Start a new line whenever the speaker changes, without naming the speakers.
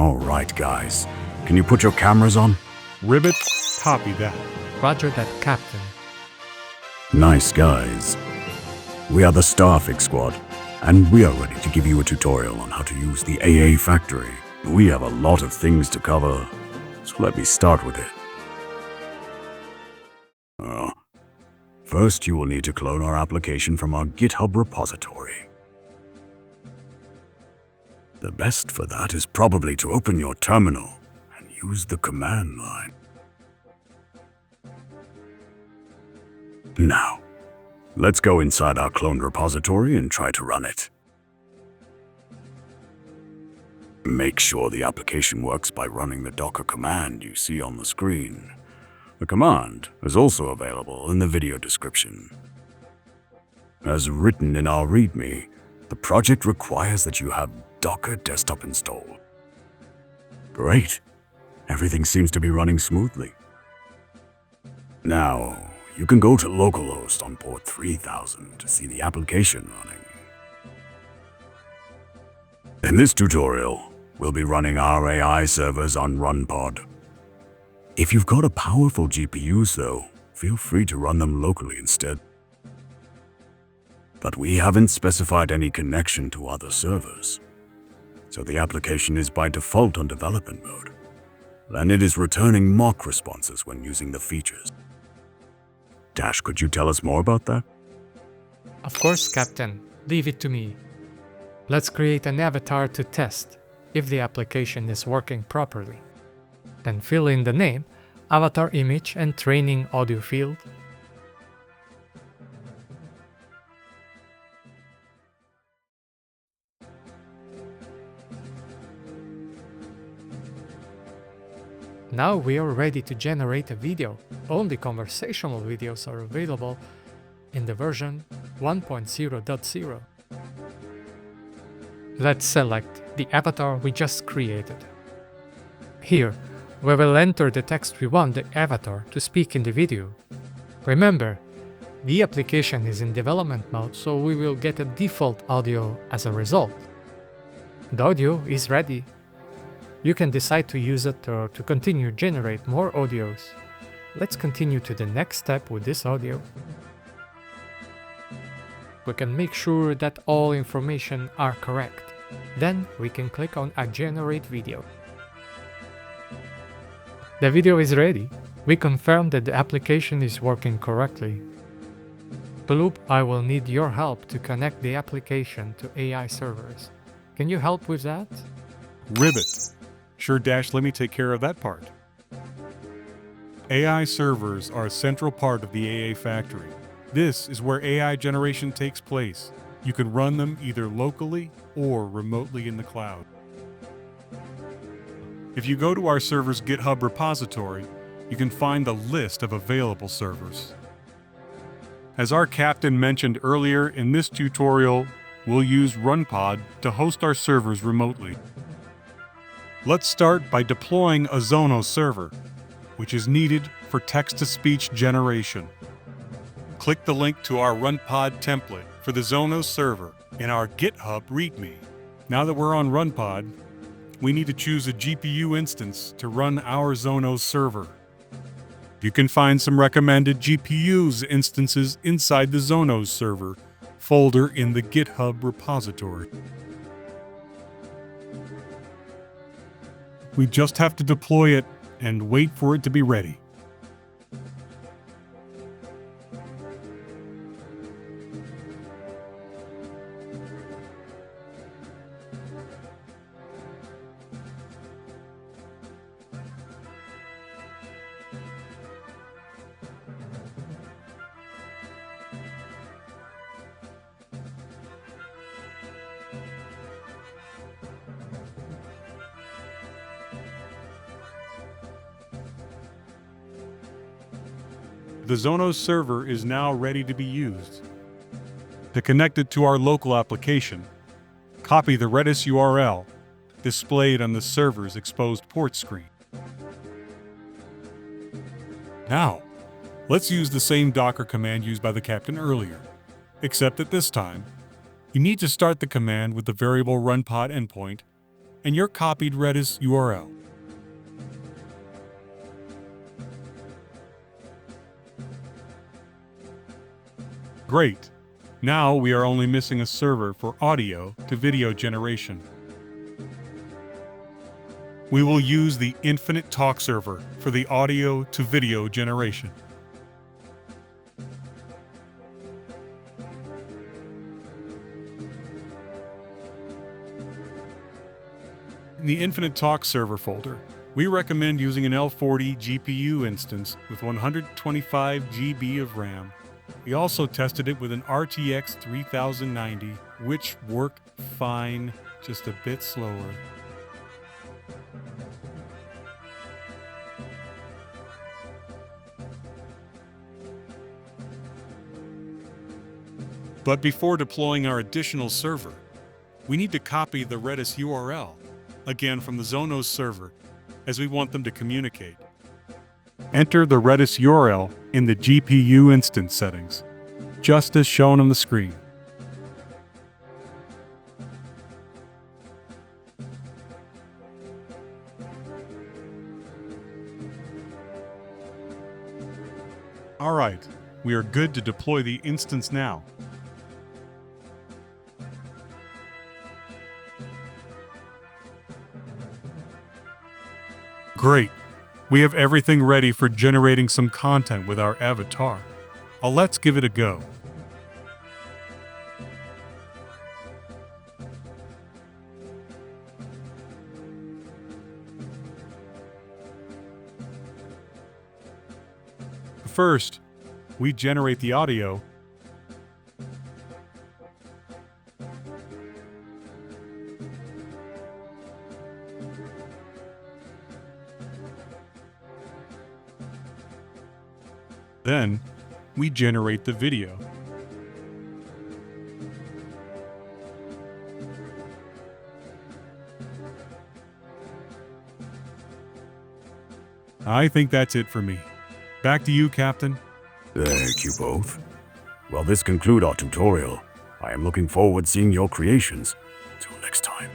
All right, guys. Can you put your cameras on?
Ribbit, copy that.
Roger that, Captain.
Nice, guys. We are the Starfix Squad, and we are ready to give you a tutorial on how to use the AAFactory. We have a lot of things to cover, so let me start with it. First, you will need to clone our application from our GitHub repository. The best for that is probably to open your terminal and use the command line. Now, let's go inside our cloned repository and try to run it. Make sure the application works by running the Docker command you see on the screen. The command is also available in the video description. As written in our README, the project requires that you have Docker Desktop installed. Great. Everything seems to be running smoothly. Now, you can go to localhost on port 3000 to see the application running. In this tutorial, we'll be running our AI servers on RunPod. If you've got a powerful GPU, though, feel free to run them locally instead. But we haven't specified any connection to other servers, so the application is by default on development mode, and it is returning mock responses when using the features. Dash, could you tell us more about that?
Of course, Captain. Leave it to me. Let's create an avatar to test if the application is working properly. Then fill in the name, avatar image, and training audio field. Now we are ready to generate a video. Only conversational videos are available in the version 1.0.0. Let's select the avatar we just created. Here, we will enter the text we want the avatar to speak in the video. Remember, the application is in development mode, so we will get a default audio as a result. The audio is ready. You can decide to use it or to continue generate more audios. Let's continue to the next step with this audio. We can make sure that all information are correct. Then we can click on a generate video. The video is ready. We confirm that the application is working correctly. Bloop, I will need your help to connect the application to AI servers. Can you help with that?
Ribbit. Sure, Dash, let me take care of that part. AI servers are a central part of the AAFactory. This is where AI generation takes place. You can run them either locally or remotely in the cloud. If you go to our server's GitHub repository, you can find the list of available servers. As our captain mentioned earlier, in this tutorial, we'll use RunPod to host our servers remotely. Let's start by deploying a Zonos server, which is needed for text-to-speech generation. Click the link to our RunPod template for the Zonos server in our GitHub README. Now that we're on RunPod, we need to choose a GPU instance to run our Zonos server. You can find some recommended GPUs instances inside the Zonos server folder in the GitHub repository. We just have to deploy it and wait for it to be ready. The Zonos server is now ready to be used. To connect it to our local application, copy the Redis URL displayed on the server's exposed port screen. Now, let's use the same Docker command used by the captain earlier, except that this time, you need to start the command with the variable RunPod endpoint and your copied Redis URL. Great! Now we are only missing a server for audio to video generation. We will use the Infinite Talk server for the audio to video generation. In the Infinite Talk server folder, we recommend using an L40 GPU instance with 125 GB of RAM. We also tested it with an RTX 3090, which worked fine, just a bit slower. But before deploying our additional server, we need to copy the Redis URL, again from the Zonos server, as we want them to communicate. Enter the Redis URL in the GPU instance settings, just as shown on the screen. All right, we are good to deploy the instance now. Great. We have everything ready for generating some content with our avatar. Let's give it a go. First, we generate the audio. Then, we generate the video. I think that's it for me. Back to you, Captain.
Thank you both. Well, this concludes our tutorial. I am looking forward to seeing your creations. Till next time.